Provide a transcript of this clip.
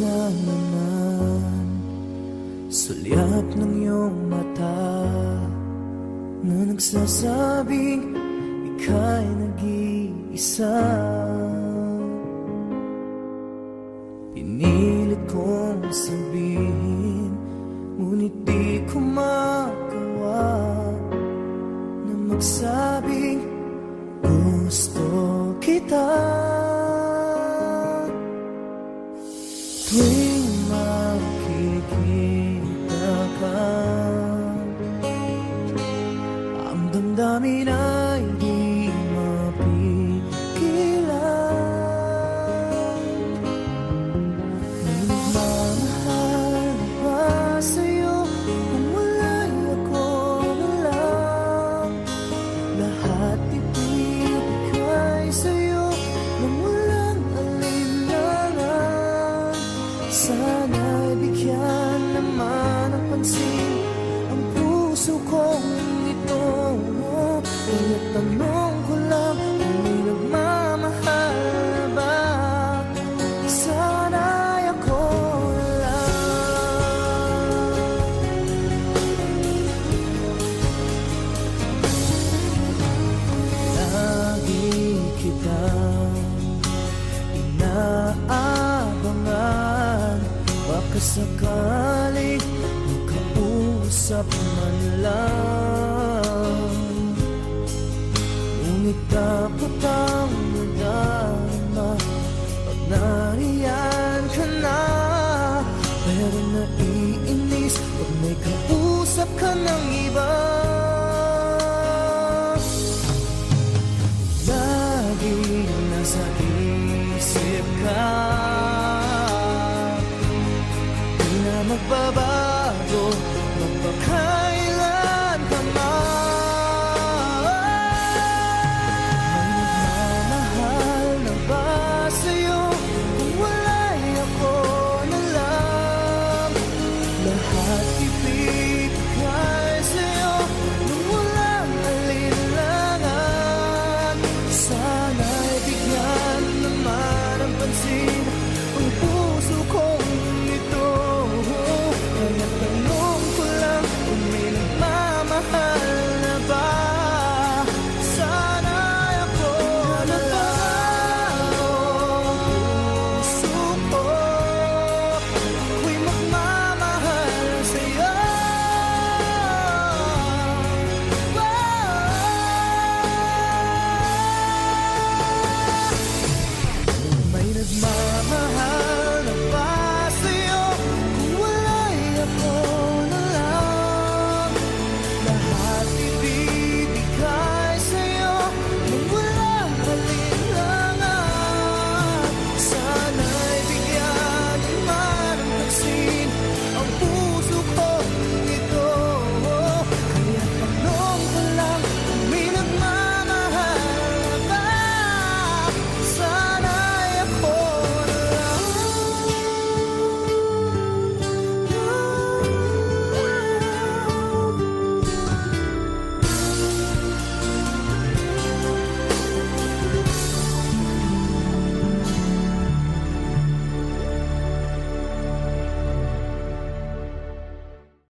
na naman sulyap ng iyong mata na nagsasabing ika'y nag-iisa. Pinilit kong sabihin, ngunit di ko magawa na magsabing gusto kita. Tuwing makikita ka, ang damdamin ay di mapigilan. May nagmamahal ba sa'yo kung wala'y ako na lang? Lahat ibibigay sa'yo nang walang alinlangan. Sana'y bigyan naman ng pansin ang puso kong ito. Kaya tanong ko lang kung may nagmamahal ba? Sana'y ako lang. Lagi kitang inaabangan, baka sakaling makausap man lang. Ngunit dapat ang nadama pag nariyan ka na. Pero naiinis pag may kausap ka ng iba. Lagi nasa isip ka, di na magbaba